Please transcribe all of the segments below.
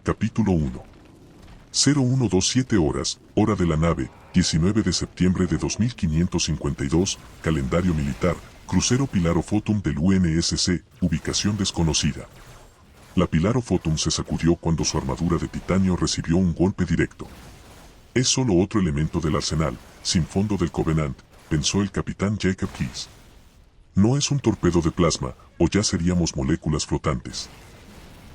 Capítulo 1. 0127 horas, hora de la nave, 19 de septiembre de 2552, calendario militar, crucero Pilaro Fotum del UNSC, ubicación desconocida. La Pilaro Fotum se sacudió cuando su armadura de titanio recibió un golpe directo. Es solo otro elemento del arsenal, sin fondo del Covenant, pensó el capitán Jacob Keyes. No es un torpedo de plasma, o ya seríamos moléculas flotantes.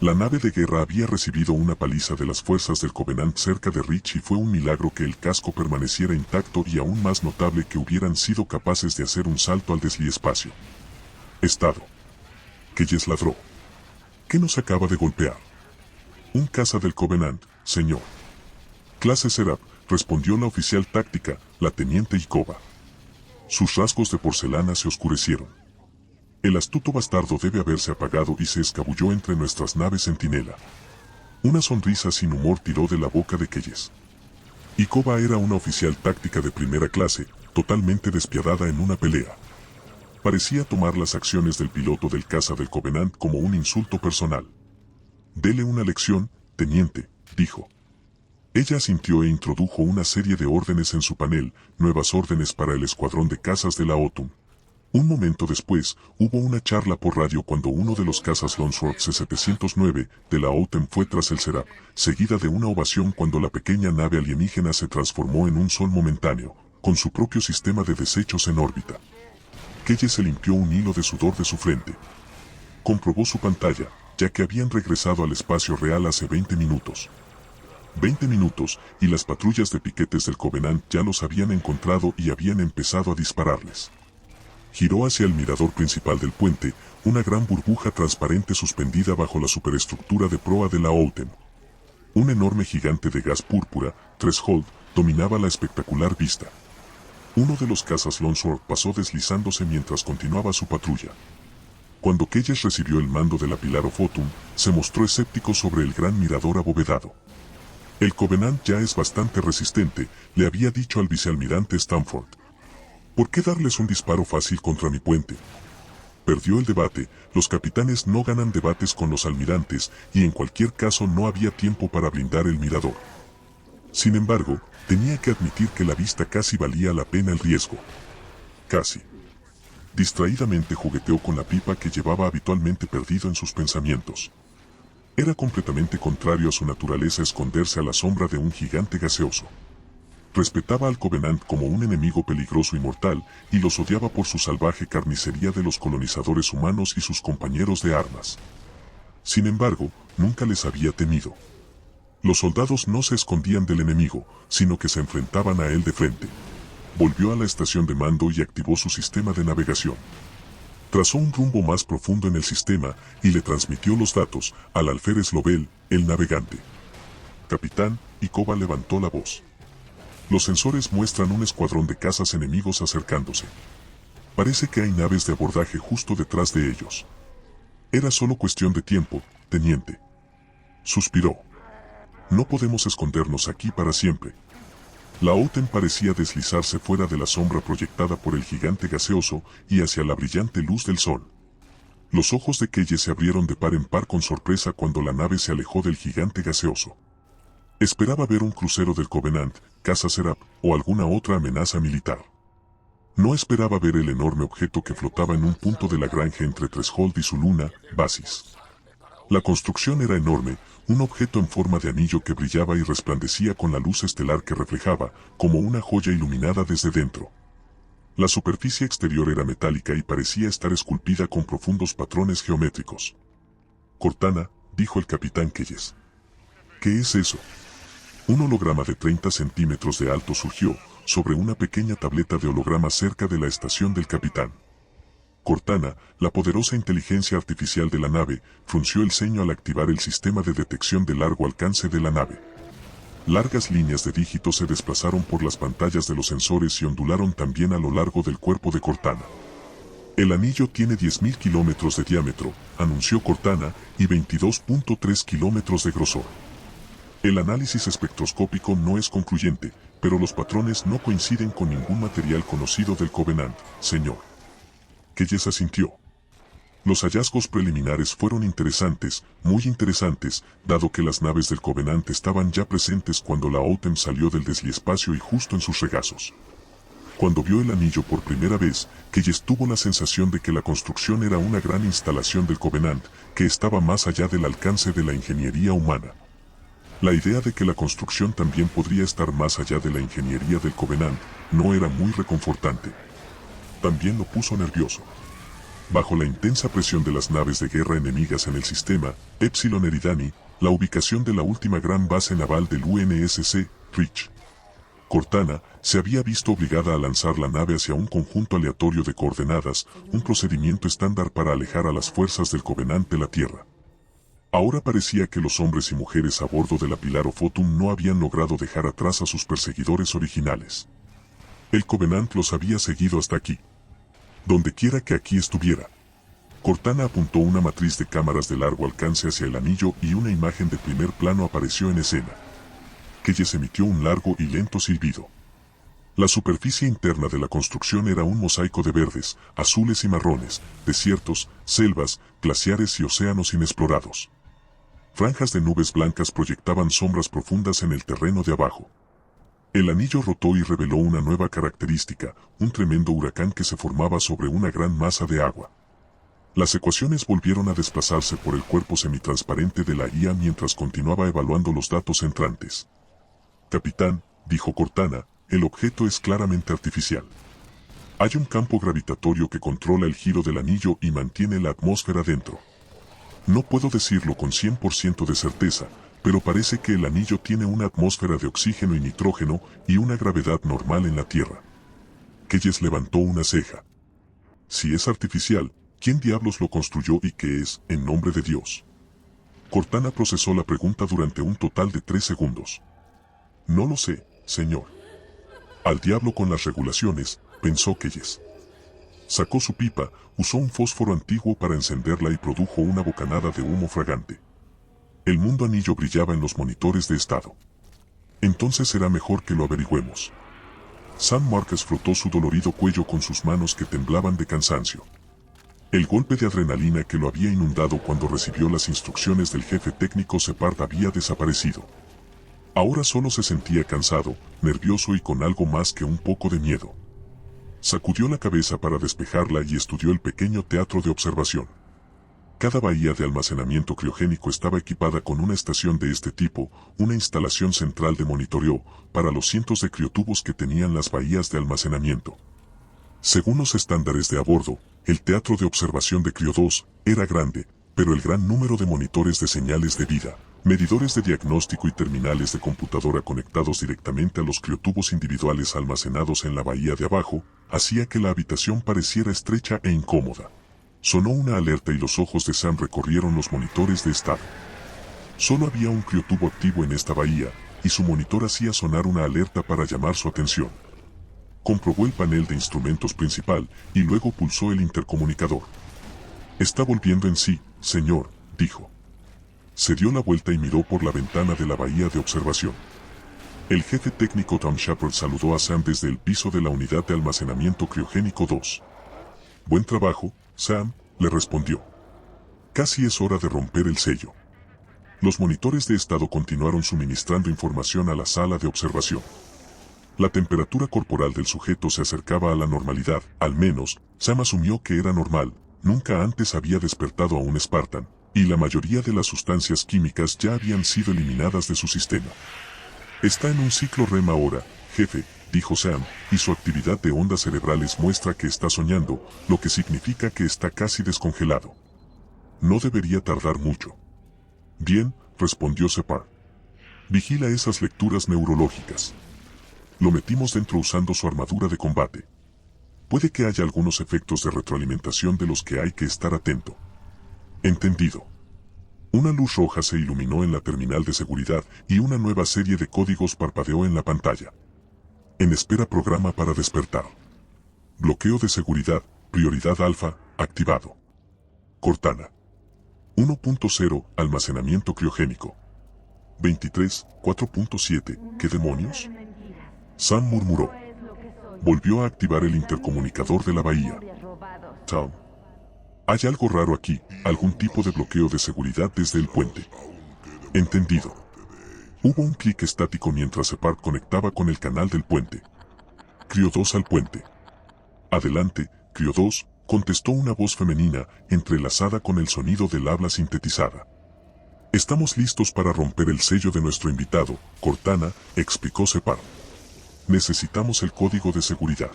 La nave de guerra había recibido una paliza de las fuerzas del Covenant cerca de Reach y fue un milagro que el casco permaneciera intacto y aún más notable que hubieran sido capaces de hacer un salto al desliespacio. Estado. Keyes ladró. ¿Qué nos acaba de golpear? Un caza del Covenant, señor. Clase Seraph, respondió la oficial táctica, la teniente Ikoba. Sus rasgos de porcelana se oscurecieron. El astuto bastardo debe haberse apagado y se escabulló entre nuestras naves centinela. Una sonrisa sin humor tiró de la boca de Keyes. Ikoba era una oficial táctica de primera clase, totalmente despiadada en una pelea. Parecía tomar las acciones del piloto del caza del Covenant como un insulto personal. Dele una lección, teniente, dijo. Ella asintió e introdujo una serie de órdenes en su panel, nuevas órdenes para el escuadrón de cazas de la Autumn. Un momento después, hubo una charla por radio cuando uno de los cazas Longsword C-709 de la Autumn fue tras el Seraph, seguida de una ovación cuando la pequeña nave alienígena se transformó en un sol momentáneo, con su propio sistema de desechos en órbita. Keyes se limpió un hilo de sudor de su frente. Comprobó su pantalla, ya que habían regresado al espacio real hace 20 minutos. 20 minutos, y las patrullas de piquetes del Covenant ya los habían encontrado y habían empezado a dispararles. Giró hacia el mirador principal del puente, una gran burbuja transparente suspendida bajo la superestructura de proa de la Autumn. Un enorme gigante de gas púrpura, Threshold, dominaba la espectacular vista. Uno de los cazas Longsword pasó deslizándose mientras continuaba su patrulla. Cuando Keyes recibió el mando de la Pilaro Fotum, se mostró escéptico sobre el gran mirador abovedado. El Covenant ya es bastante resistente, le había dicho al vicealmirante Stamford. ¿Por qué darles un disparo fácil contra mi puente? Perdió el debate, los capitanes no ganan debates con los almirantes, y en cualquier caso no había tiempo para blindar el mirador. Sin embargo, tenía que admitir que la vista casi valía la pena el riesgo. Casi. Distraídamente jugueteó con la pipa que llevaba habitualmente perdido en sus pensamientos. Era completamente contrario a su naturaleza esconderse a la sombra de un gigante gaseoso. Respetaba al Covenant como un enemigo peligroso y mortal, y los odiaba por su salvaje carnicería de los colonizadores humanos y sus compañeros de armas. Sin embargo, nunca les había temido. Los soldados no se escondían del enemigo, sino que se enfrentaban a él de frente. Volvió a la estación de mando y activó su sistema de navegación. Trazó un rumbo más profundo en el sistema y le transmitió los datos al alférez Lovell, el navegante. Capitán, Ikoba levantó la voz. Los sensores muestran un escuadrón de cazas enemigos acercándose. Parece que hay naves de abordaje justo detrás de ellos. Era solo cuestión de tiempo, teniente. Suspiró. No podemos escondernos aquí para siempre. La Autumn parecía deslizarse fuera de la sombra proyectada por el gigante gaseoso y hacia la brillante luz del sol. Los ojos de Keyes se abrieron de par en par con sorpresa cuando la nave se alejó del gigante gaseoso. Esperaba ver un crucero del Covenant, caza Seraph, o alguna otra amenaza militar. No esperaba ver el enorme objeto que flotaba en un punto de la granja entre Threshold y su luna, Basis. La construcción era enorme, un objeto en forma de anillo que brillaba y resplandecía con la luz estelar que reflejaba, como una joya iluminada desde dentro. La superficie exterior era metálica y parecía estar esculpida con profundos patrones geométricos. Cortana, dijo el capitán Keyes. ¿Qué es eso? Un holograma de 30 centímetros de alto surgió, sobre una pequeña tableta de holograma cerca de la estación del capitán. Cortana, la poderosa inteligencia artificial de la nave, frunció el ceño al activar el sistema de detección de largo alcance de la nave. Largas líneas de dígitos se desplazaron por las pantallas de los sensores y ondularon también a lo largo del cuerpo de Cortana. El anillo tiene 10.000 kilómetros de diámetro, anunció Cortana, y 22.3 kilómetros de grosor. El análisis espectroscópico no es concluyente, pero los patrones no coinciden con ningún material conocido del Covenant, señor. Keyes asintió. Los hallazgos preliminares fueron interesantes, muy interesantes, dado que las naves del Covenant estaban ya presentes cuando la OTAN salió del desliespacio y justo en sus regazos. Cuando vio el anillo por primera vez, Keyes tuvo la sensación de que la construcción era una gran instalación del Covenant, que estaba más allá del alcance de la ingeniería humana. La idea de que la construcción también podría estar más allá de la ingeniería del Covenant no era muy reconfortante. También lo puso nervioso. Bajo la intensa presión de las naves de guerra enemigas en el sistema, Epsilon Eridani, la ubicación de la última gran base naval del UNSC, Reach. Cortana se había visto obligada a lanzar la nave hacia un conjunto aleatorio de coordenadas, un procedimiento estándar para alejar a las fuerzas del Covenant de la Tierra. Ahora parecía que los hombres y mujeres a bordo de la Pilar Fotum no habían logrado dejar atrás a sus perseguidores originales. El Covenant los había seguido hasta aquí. Donde quiera que aquí estuviera. Cortana apuntó una matriz de cámaras de largo alcance hacia el anillo y una imagen de primer plano apareció en escena. Keyes emitió un largo y lento silbido. La superficie interna de la construcción era un mosaico de verdes, azules y marrones, desiertos, selvas, glaciares y océanos inexplorados. Franjas de nubes blancas proyectaban sombras profundas en el terreno de abajo. El anillo rotó y reveló una nueva característica, un tremendo huracán que se formaba sobre una gran masa de agua. Las ecuaciones volvieron a desplazarse por el cuerpo semitransparente de la IA mientras continuaba evaluando los datos entrantes. Capitán, dijo Cortana, el objeto es claramente artificial. Hay un campo gravitatorio que controla el giro del anillo y mantiene la atmósfera dentro. No puedo decirlo con 100% de certeza, pero parece que el anillo tiene una atmósfera de oxígeno y nitrógeno y una gravedad normal en la Tierra. Keyes levantó una ceja. Si es artificial, ¿quién diablos lo construyó y qué es, en nombre de Dios? Cortana procesó la pregunta durante un total de 3 segundos. No lo sé, señor. Al diablo con las regulaciones, pensó Keyes. Sacó su pipa, usó un fósforo antiguo para encenderla y produjo una bocanada de humo fragante. El mundo anillo brillaba en los monitores de estado. Entonces será mejor que lo averigüemos. Sam Marcus frotó su dolorido cuello con sus manos que temblaban de cansancio. El golpe de adrenalina que lo había inundado cuando recibió las instrucciones del jefe técnico Shepard había desaparecido. Ahora solo se sentía cansado, nervioso y con algo más que un poco de miedo. Sacudió la cabeza para despejarla y estudió el pequeño teatro de observación. Cada bahía de almacenamiento criogénico estaba equipada con una estación de este tipo, una instalación central de monitoreo, para los cientos de criotubos que tenían las bahías de almacenamiento. Según los estándares de a bordo, el teatro de observación de Crio 2 era grande, pero el gran número de monitores de señales de vida, medidores de diagnóstico y terminales de computadora conectados directamente a los criotubos individuales almacenados en la bahía de abajo, hacía que la habitación pareciera estrecha e incómoda. Sonó una alerta y los ojos de Sam recorrieron los monitores de estado. Solo había un criotubo activo en esta bahía, y su monitor hacía sonar una alerta para llamar su atención. Comprobó el panel de instrumentos principal, y luego pulsó el intercomunicador. Está volviendo en sí, señor, dijo. Se dio la vuelta y miró por la ventana de la bahía de observación. El jefe técnico Tom Shepard saludó a Sam desde el piso de la unidad de almacenamiento criogénico 2. Buen trabajo, Sam, le respondió. Casi es hora de romper el sello. Los monitores de estado continuaron suministrando información a la sala de observación. La temperatura corporal del sujeto se acercaba a la normalidad, al menos, Sam asumió que era normal, nunca antes había despertado a un Spartan, y la mayoría de las sustancias químicas ya habían sido eliminadas de su sistema. Está en un ciclo REM ahora, jefe, dijo Sam, y su actividad de ondas cerebrales muestra que está soñando, lo que significa que está casi descongelado. No debería tardar mucho. Bien, respondió Shepard. Vigila esas lecturas neurológicas. Lo metimos dentro usando su armadura de combate. Puede que haya algunos efectos de retroalimentación de los que hay que estar atento. Entendido. Una luz roja se iluminó en la terminal de seguridad y una nueva serie de códigos parpadeó en la pantalla. En espera programa para despertar. Bloqueo de seguridad, prioridad alfa, activado. Cortana. 1.0, almacenamiento criogénico. 23, 4.7, ¿qué demonios? Sam murmuró. Volvió a activar el intercomunicador de la bahía. Tom. Hay algo raro aquí, algún tipo de bloqueo de seguridad desde el puente. Entendido. Hubo un clic estático mientras Shepard conectaba con el canal del puente. Crio 2 al puente. Adelante, Crio 2, contestó una voz femenina, entrelazada con el sonido del habla sintetizada. Estamos listos para romper el sello de nuestro invitado, Cortana, explicó Shepard. Necesitamos el código de seguridad.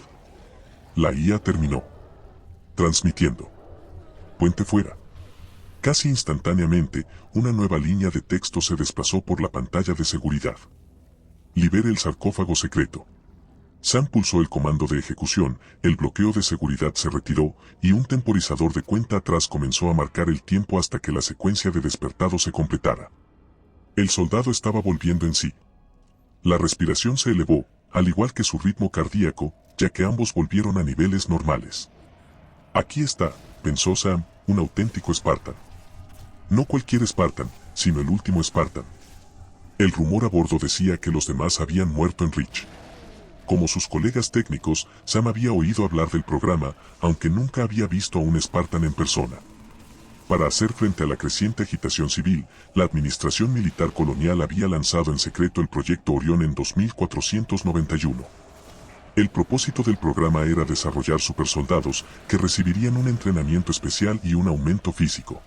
La IA terminó. Transmitiendo. Puente fuera. Casi instantáneamente, una nueva línea de texto se desplazó por la pantalla de seguridad. Libere el sarcófago secreto. Sam pulsó el comando de ejecución, el bloqueo de seguridad se retiró, y un temporizador de cuenta atrás comenzó a marcar el tiempo hasta que la secuencia de despertado se completara. El soldado estaba volviendo en sí. La respiración se elevó, al igual que su ritmo cardíaco, ya que ambos volvieron a niveles normales. Aquí está, pensó Sam, un auténtico Spartan. No cualquier Spartan, sino el último Spartan. El rumor a bordo decía que los demás habían muerto en Reach. Como sus colegas técnicos, Sam había oído hablar del programa, aunque nunca había visto a un Spartan en persona. Para hacer frente a la creciente agitación civil, la administración militar colonial había lanzado en secreto el proyecto Orión en 2491. El propósito del programa era desarrollar supersoldados que recibirían un entrenamiento especial y un aumento físico.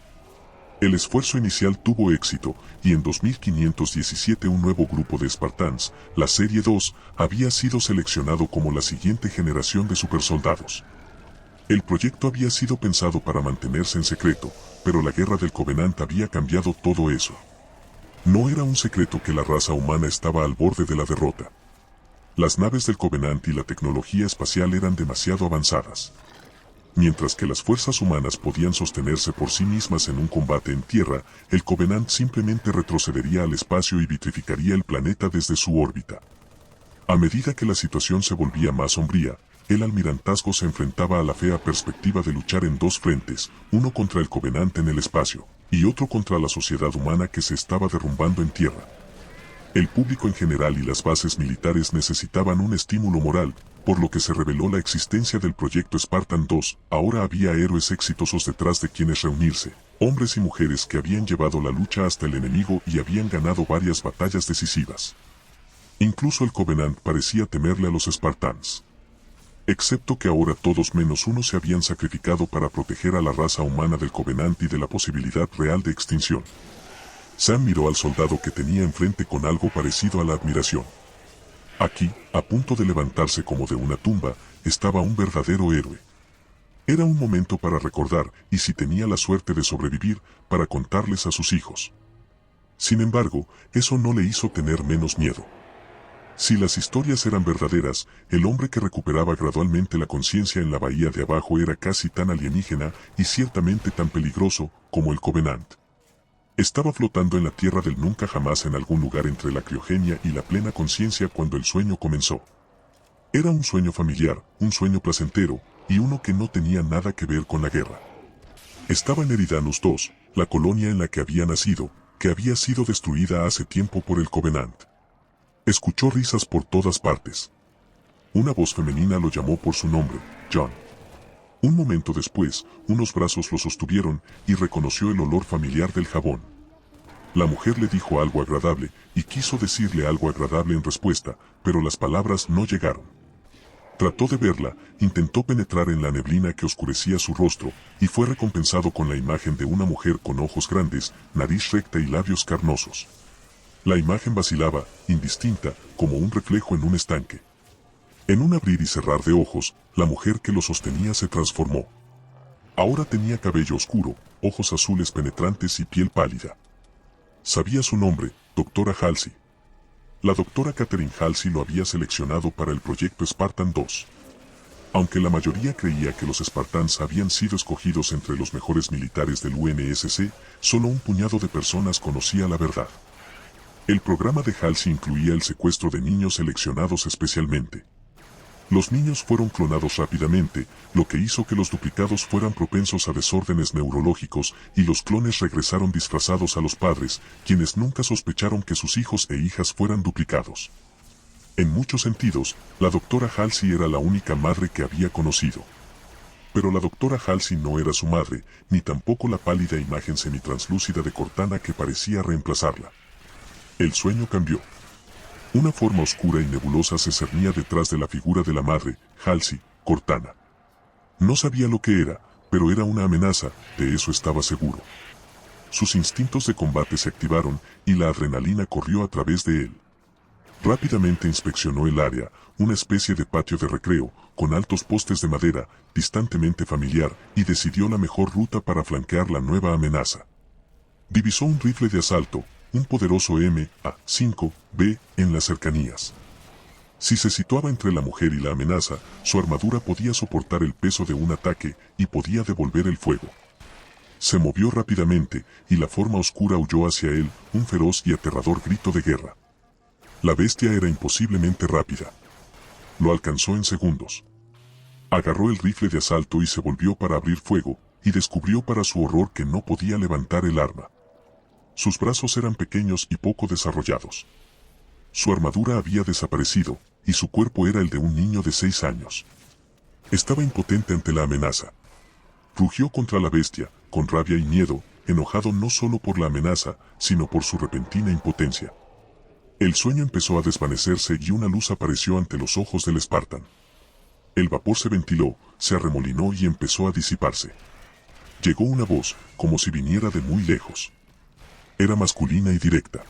El esfuerzo inicial tuvo éxito, y en 2517 un nuevo grupo de Spartans, la Serie 2, había sido seleccionado como la siguiente generación de supersoldados. El proyecto había sido pensado para mantenerse en secreto, pero la guerra del Covenant había cambiado todo eso. No era un secreto que la raza humana estaba al borde de la derrota. Las naves del Covenant y la tecnología espacial eran demasiado avanzadas. Mientras que las fuerzas humanas podían sostenerse por sí mismas en un combate en tierra, el Covenant simplemente retrocedería al espacio y vitrificaría el planeta desde su órbita. A medida que la situación se volvía más sombría, el almirantazgo se enfrentaba a la fea perspectiva de luchar en dos frentes, uno contra el Covenant en el espacio, y otro contra la sociedad humana que se estaba derrumbando en tierra. El público en general y las bases militares necesitaban un estímulo moral, por lo que se reveló la existencia del proyecto Spartan 2. Ahora había héroes exitosos detrás de quienes reunirse, hombres y mujeres que habían llevado la lucha hasta el enemigo y habían ganado varias batallas decisivas. Incluso el Covenant parecía temerle a los Spartans. Excepto que ahora todos menos uno se habían sacrificado para proteger a la raza humana del Covenant y de la posibilidad real de extinción. Sam miró al soldado que tenía enfrente con algo parecido a la admiración. Aquí, a punto de levantarse como de una tumba, estaba un verdadero héroe. Era un momento para recordar, y si tenía la suerte de sobrevivir, para contarles a sus hijos. Sin embargo, eso no le hizo tener menos miedo. Si las historias eran verdaderas, el hombre que recuperaba gradualmente la conciencia en la bahía de abajo era casi tan alienígena y ciertamente tan peligroso como el Covenant. Estaba flotando en la tierra del nunca jamás en algún lugar entre la criogenia y la plena conciencia cuando el sueño comenzó. Era un sueño familiar, un sueño placentero, y uno que no tenía nada que ver con la guerra. Estaba en Eridanus II, la colonia en la que había nacido, que había sido destruida hace tiempo por el Covenant. Escuchó risas por todas partes. Una voz femenina lo llamó por su nombre, John. Un momento después, unos brazos lo sostuvieron y reconoció el olor familiar del jabón. La mujer le dijo algo agradable y quiso decirle algo agradable en respuesta, pero las palabras no llegaron. Trató de verla, intentó penetrar en la neblina que oscurecía su rostro y fue recompensado con la imagen de una mujer con ojos grandes, nariz recta y labios carnosos. La imagen vacilaba, indistinta, como un reflejo en un estanque. En un abrir y cerrar de ojos, la mujer que lo sostenía se transformó. Ahora tenía cabello oscuro, ojos azules penetrantes y piel pálida. Sabía su nombre, Doctora Halsey. La doctora Catherine Halsey lo había seleccionado para el proyecto Spartan 2. Aunque la mayoría creía que los Spartans habían sido escogidos entre los mejores militares del UNSC, solo un puñado de personas conocía la verdad. El programa de Halsey incluía el secuestro de niños seleccionados especialmente. Los niños fueron clonados rápidamente, lo que hizo que los duplicados fueran propensos a desórdenes neurológicos y los clones regresaron disfrazados a los padres, quienes nunca sospecharon que sus hijos e hijas fueran duplicados. En muchos sentidos, la doctora Halsey era la única madre que había conocido. Pero la doctora Halsey no era su madre, ni tampoco la pálida imagen semitranslúcida de Cortana que parecía reemplazarla. El sueño cambió. Una forma oscura y nebulosa se cernía detrás de la figura de la madre, Halsey, Cortana. No sabía lo que era, pero era una amenaza, de eso estaba seguro. Sus instintos de combate se activaron y la adrenalina corrió a través de él. Rápidamente inspeccionó el área, una especie de patio de recreo, con altos postes de madera, distantemente familiar, y decidió la mejor ruta para flanquear la nueva amenaza. Divisó un rifle de asalto, un poderoso MA-5B, en las cercanías. Si se situaba entre la mujer y la amenaza, su armadura podía soportar el peso de un ataque y podía devolver el fuego. Se movió rápidamente, y la forma oscura huyó hacia él, un feroz y aterrador grito de guerra. La bestia era imposiblemente rápida. Lo alcanzó en segundos. Agarró el rifle de asalto y se volvió para abrir fuego, y descubrió para su horror que no podía levantar el arma. Sus brazos eran pequeños y poco desarrollados. Su armadura había desaparecido, y su cuerpo era el de un niño de 6 años. Estaba impotente ante la amenaza. Rugió contra la bestia, con rabia y miedo, enojado no solo por la amenaza, sino por su repentina impotencia. El sueño empezó a desvanecerse y una luz apareció ante los ojos del Spartan. El vapor se ventiló, se arremolinó y empezó a disiparse. Llegó una voz, como si viniera de muy lejos. Era masculina y directa.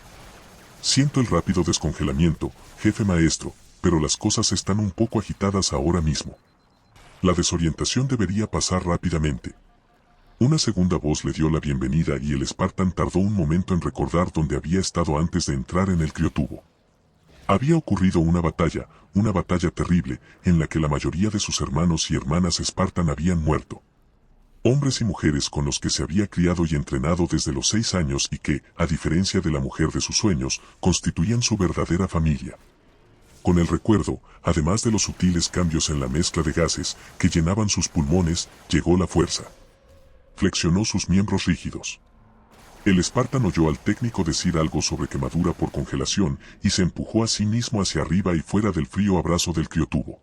Siento el rápido descongelamiento, jefe maestro, pero las cosas están un poco agitadas ahora mismo. La desorientación debería pasar rápidamente. Una segunda voz le dio la bienvenida y el Spartan tardó un momento en recordar dónde había estado antes de entrar en el criotubo. Había ocurrido una batalla terrible, en la que la mayoría de sus hermanos y hermanas Spartan habían muerto. Hombres y mujeres con los que se había criado y entrenado desde los 6 años y que, a diferencia de la mujer de sus sueños, constituían su verdadera familia. Con el recuerdo, además de los sutiles cambios en la mezcla de gases que llenaban sus pulmones, llegó la fuerza. Flexionó sus miembros rígidos. El Spartan oyó al técnico decir algo sobre quemadura por congelación y se empujó a sí mismo hacia arriba y fuera del frío abrazo del criotubo.